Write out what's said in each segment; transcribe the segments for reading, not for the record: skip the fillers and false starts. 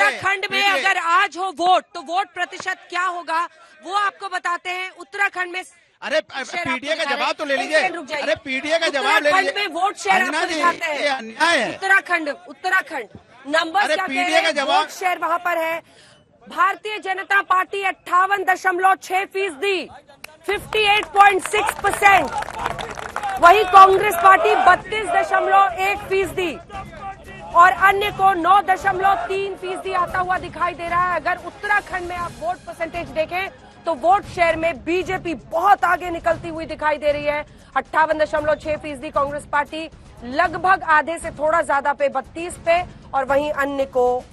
उत्तराखंड में अगर आज हो वोट तो वोट प्रतिशत क्या होगा वो आपको बताते हैं। उत्तराखंड में अरे पीडीए का जवाब तो ले लीजिए। अरे पीडीए का जवाब ले लीजिए। उत्तराखंड में वोट शेयर आपको दिखाते हैं। ये अन्याय है। उत्तराखंड नंबर क्या कह रहे हैं? वोट शेयर वहां पर है। भारतीय जनता पार्टी 58.6%, 58.6%। वही कांग्रेस पार्टी 32.1% और अन्य को 9.3% आता हुआ दिखाई दे रहा है। अगर उत्तराखंड में आप वोट परसेंटेज देखें तो वोट शेयर में बीजेपी बहुत आगे निकलती हुई दिखाई दे रही है। 58.6% कांग्रेस पार्टी, लगभग आधे से थोड़ा ज्यादा पे 32 पे, और वहीं अन्य को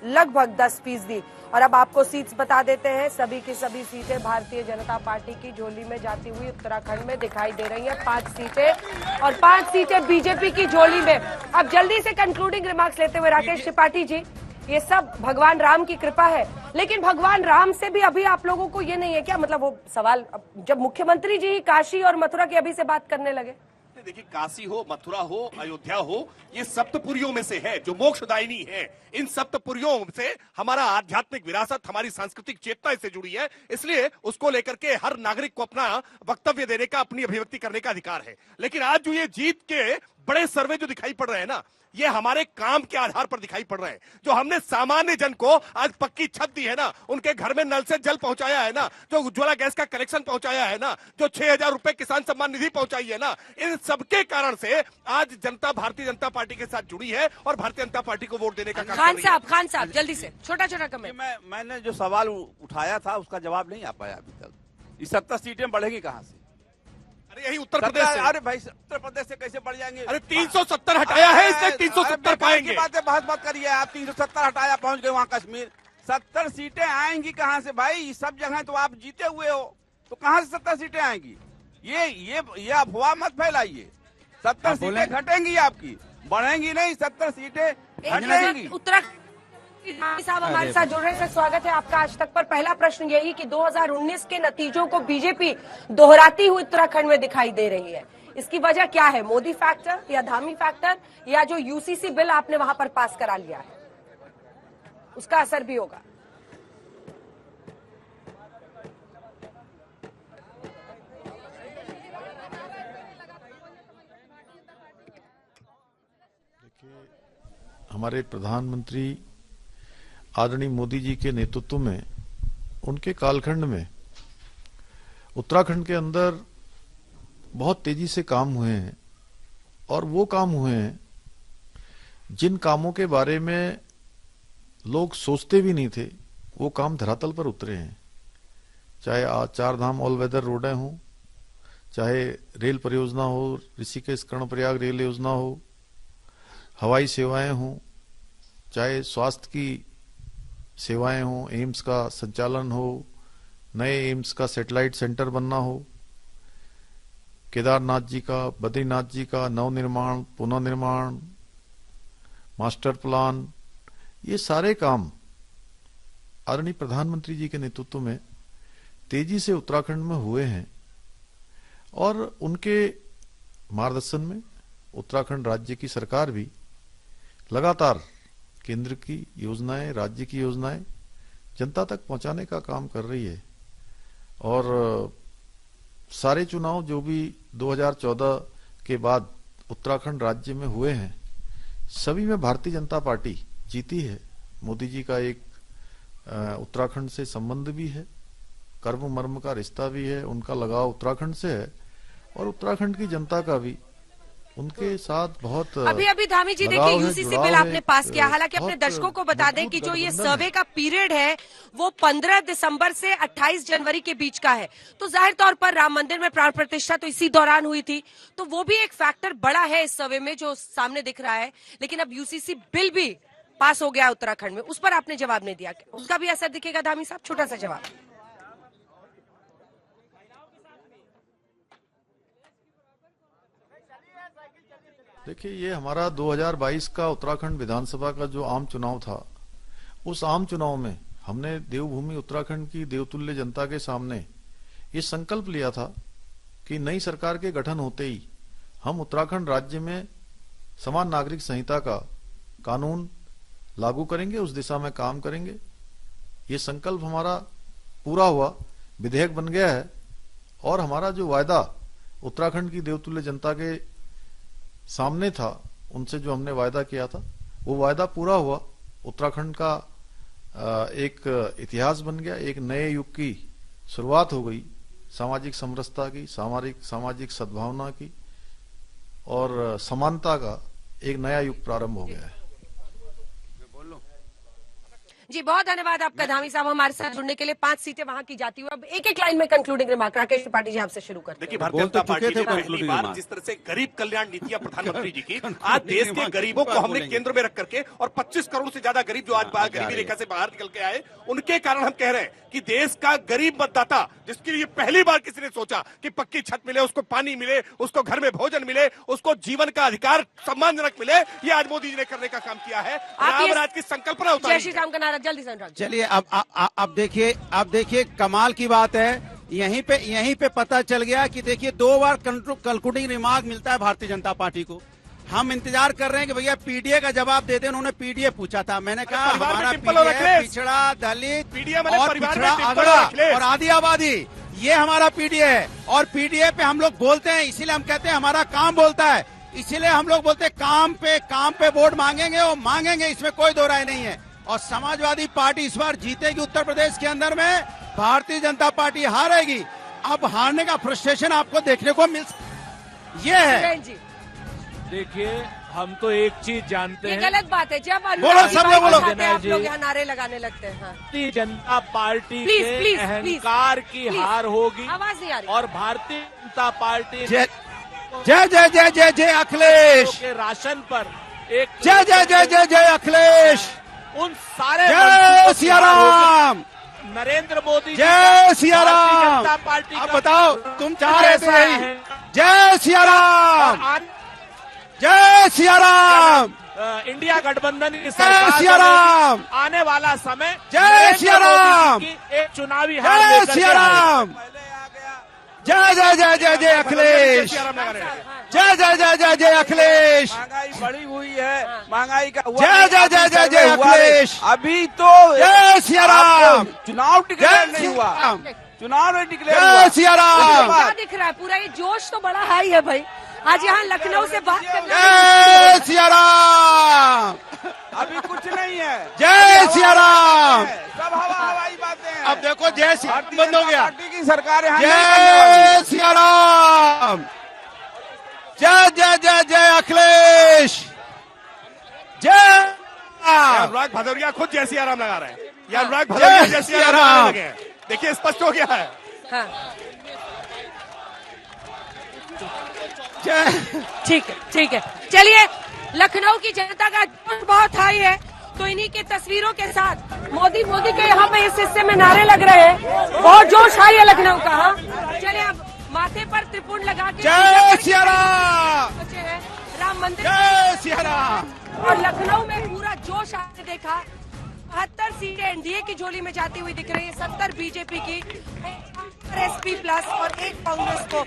लगभग 10%। और अब आपको सीट्स बता देते हैं। सभी की सभी सीटें भारतीय जनता पार्टी की झोली में जाती हुई उत्तराखंड में दिखाई दे रही हैं। 5 सीटें और 5 सीटें बीजेपी की झोली में। अब जल्दी से कंक्लूडिंग रिमार्क्स लेते हुए राकेश त्रिपाठी जी, ये सब भगवान राम की कृपा है, लेकिन भगवान राम से भी अभी आप लोगों को ये नहीं है क्या, मतलब वो सवाल जब मुख्यमंत्री जी काशी और मथुरा की अभी से बात करने लगे? देखिए, काशी हो, मथुरा हो, अयोध्या हो, ये सप्तपुरियों में से है जो मोक्षदायिनी है। इन सप्तपुरियों से हमारा आध्यात्मिक विरासत, हमारी सांस्कृतिक चेतना इससे जुड़ी है, इसलिए उसको लेकर के हर नागरिक को अपना वक्तव्य देने का, अपनी अभिव्यक्ति करने का अधिकार है। लेकिन आज जो ये जीत के बड़े सर्वे जो दिखाई पड़ रहे हैं ना, ये हमारे काम के आधार पर दिखाई पड़ रहे हैं। जो हमने सामान्य जन को आज पक्की छत दी है ना, उनके घर में नल से जल पहुंचाया है ना, जो उज्ज्वला गैस का कनेक्शन पहुंचाया है ना, जो 6000 रुपए किसान सम्मान निधि पहुंचाई है ना, इन सबके कारण से आज जनता भारतीय जनता पार्टी के साथ जुड़ी है और भारतीय जनता पार्टी को वोट देने का काम कर रही है। खान साहब जल्दी से छोटा कमेंट। मैंने जो सवाल उठाया था उसका जवाब नहीं आ पाया अभी तक। ये 70 सीटें बढ़ेगी कहाँ से? अरे यही उत्तर प्रदेश से। अरे भाई, उत्तर प्रदेश से कैसे बढ़ जाएंगे? अरे 370 हटाया है, इससे 370 पाएंगे। बातें बहस मत करिए आप। 370 हटाया, पहुंच गए वहां कश्मीर। 70 सीटें आएंगी कहां से भाई? सब जगह तो आप जीते हुए हो, तो कहां से 70 सीटें आएंगी? ये अफवाह मत फैलाइए। 70 सीटें घटेंगी आपकी, बढ़ेंगी नहीं। 70 सीटें घटेंगी। साहब हमारे साथ जुड़ रहे हैं, स्वागत है आपका आज तक पर। पहला प्रश्न यही कि 2019 के नतीजों को बीजेपी दोहराती हुई उत्तराखंड में दिखाई दे रही है, इसकी वजह क्या है? मोदी फैक्टर या धामी फैक्टर, या जो यूसीसी बिल आपने वहां पर पास करा लिया है उसका असर भी होगा? हमारे प्रधानमंत्री आदरणीय मोदी जी के नेतृत्व में, उनके कालखंड में उत्तराखंड के अंदर बहुत तेजी से काम हुए हैं, और वो काम हुए हैं जिन कामों के बारे में लोग सोचते भी नहीं थे, वो काम धरातल पर उतरे हैं। चाहे 4 धाम ऑल वेदर रोडें हों, चाहे रेल परियोजना हो, ऋषिकेश कर्णप्रयाग रेल योजना हो, हवाई सेवाएं हों, चाहे स्वास्थ्य की सेवाएं हों, एम्स का संचालन हो, नए एम्स का सैटेलाइट सेंटर बनना हो, केदारनाथ जी का, बद्रीनाथ जी का नवनिर्माण, पुनर्निर्माण, मास्टर प्लान, ये सारे काम आदरणीय प्रधानमंत्री जी के नेतृत्व में तेजी से उत्तराखंड में हुए हैं। और उनके मार्गदर्शन में उत्तराखंड राज्य की सरकार भी लगातार केंद्र की योजनाएं, राज्य की योजनाएं जनता तक पहुंचाने का काम कर रही है। और सारे चुनाव जो भी 2014 के बाद उत्तराखंड राज्य में हुए हैं, सभी में भारतीय जनता पार्टी जीती है। मोदी जी का एक उत्तराखंड से संबंध भी है, कर्म मर्म का रिश्ता भी है, उनका लगाव उत्तराखंड से है, और उत्तराखंड की जनता का भी उनके साथ बहुत अभी धामी जी देखिए, यूसीसी बिल आपने पास किया। हालांकि अपने दर्शकों को बता दें कि जो ये सर्वे का पीरियड है वो 15 दिसंबर से 28 जनवरी के बीच का है, तो जाहिर तौर पर राम मंदिर में प्राण प्रतिष्ठा तो इसी दौरान हुई थी, तो वो भी एक फैक्टर बड़ा है इस सर्वे में जो सामने दिख रहा है। लेकिन अब यूसीसी बिल भी पास हो गया उत्तराखंड में, उस पर आपने जवाब नहीं दिया, उसका भी असर दिखेगा धामी साहब? छोटा सा जवाब। देखिए, ये हमारा 2022 का उत्तराखंड विधानसभा का जो आम चुनाव था, उस आम चुनाव में हमने देवभूमि उत्तराखंड की देवतुल्य जनता के सामने ये संकल्प लिया था कि नई सरकार के गठन होते ही हम उत्तराखंड राज्य में समान नागरिक संहिता का कानून लागू करेंगे, उस दिशा में काम करेंगे। ये संकल्प हमारा पूरा हुआ, विधेयक बन गया है और हमारा जो वायदा उत्तराखंड की देवतुल्य जनता के सामने था, उनसे जो हमने वायदा किया था, वो वायदा पूरा हुआ। उत्तराखंड का एक इतिहास बन गया, एक नए युग की शुरुआत हो गई, सामाजिक समरसता की, सामाजिक सद्भावना की और समानता का एक नया युग प्रारंभ हो गया है। जी बहुत धन्यवाद आपका धामी साहब हमारे साथ जुड़ने के लिए। 5 सीटें वहां की जाती हुई। अब एक एक लाइन में कंक्लूडिंग रिमार्क राकेश त्रिपाठी जी आपसे शुरू करते हैं। देखिए, भारतीय जनता पार्टी ने पहली बार जिस तरह से गरीब कल्याण नीतियां प्रधानमंत्री जी की, आज देश के गरीबों को हमने केंद्र में रख करके, और 25 करोड़ से ज्यादा गरीब जो आज गरीबी रेखा से बाहर निकल के आए, उनके कारण हम कह रहे हैं कि देश का गरीब मतदाता, जिसके लिए पहली बार किसी ने सोचा कि पक्की छत मिले, उसको पानी मिले, उसको घर में भोजन मिले, उसको जीवन का अधिकार सम्मानजनक मिले, ये आज मोदी जी ने करने का काम किया है। राम राज की संकल्पना उतारी। जय श्री राम का नारा जल्दी से। चलिए अब देखिए कमाल की बात है, यहीं पे पता चल गया कि देखिए 2 बार कंक्लूडिंग रिमार्क मिलता है भारतीय जनता पार्टी को। हम इंतजार कर रहे हैं कि भैया पीडीए का जवाब दे दें। उन्होंने पीडीए पूछा था, मैंने कहा हमारा पीडीए पिछड़ा, दलित और पिछड़ा, अगड़ा और आदि आबादी, ये हमारा पीडीए है। और पीडीए पे हम लोग बोलते हैं, इसीलिए हम कहते हैं हमारा काम बोलता है, इसीलिए हम लोग बोलते हैं काम पे वोट मांगेंगे और मांगेंगे, इसमें कोई दो राय नहीं है। और समाजवादी पार्टी इस बार जीतेगी उत्तर प्रदेश के अंदर में, भारतीय जनता पार्टी हारेगी। अब हारने का फ्रस्ट्रेशन आपको देखने को ये है। देखिए, हम तो एक चीज जानते हैं, गलत बात है जब बोलो सब लोग बोलो, आप लोग यहाँ नारे लगाने लगते हैं। भारतीय जनता पार्टी के अहंकार की हार होगी। आवाज नहीं आ रही। और भारतीय जनता पार्टी जय जय जय जय अखिलेश के राशन पर एक जय जय जय जय जय अखिलेश, उन सारे जय सिया राम, नरेंद्र मोदी, जय सिया राम। जनता पार्टी। अब बताओ तुम चाह रहे थे, जय सिया राम, जय सिया राम, इंडिया गठबंधन की जय सरकार सिया राम, आने वाला समय जय सिया राम, एक चुनावी हार जय लेकर सिया के राम, जय जय जय जय जय अखिलेश, जय जय जय जय जय अखिलेश। महंगाई बढ़ी हुई है, महंगाई का जय जय जय जय जय अखिलेश। अभी तो जय सिया राम, चुनाव डिक्लेयर नहीं हुआ, चुनाव नहीं डिक्लेयर हुआ। जय सिया राम, क्या दिख रहा है पूरा ये जोश तो बड़ा हाई है भाई। आज यहाँ लखनऊ से बात करना, जय सिया राम, अभी कुछ नहीं है, जय सिया राम। सब हवाई बातें हैं। अब देखो जय सिया बंद हो गया, पार्टी की सरकार यहाँ नहीं बनने वाली है। जय सिया राम, जय जय जय जय अखिलेश, जय अनुराग भदौरिया खुद जय सिया राम लगा रहे हैं। या अनुराग भदौरिया जय सिया राम लगे हैं। देखिए, स्पष्ट हो गया है। हाँ जय। ठीक है चलिए, लखनऊ की जनता का जोश बहुत हाई है, तो इन्हीं की तस्वीरों के साथ मोदी के यहाँ पे इस हिस्से में नारे लग रहे हैं। बहुत जोश हाई है लखनऊ का। हाँ चलिए, अब माथे पर त्रिपुंड लगा के जय सिया राम, पहुंचे हैं राम मंदिर, जय सिया राम। और लखनऊ में पूरा जोश आते देखा। 72 सीटें एनडीए की झोली में जाती हुई दिख रही है, 70 बीजेपी की, एसपी प्लस और 1 कांग्रेस को।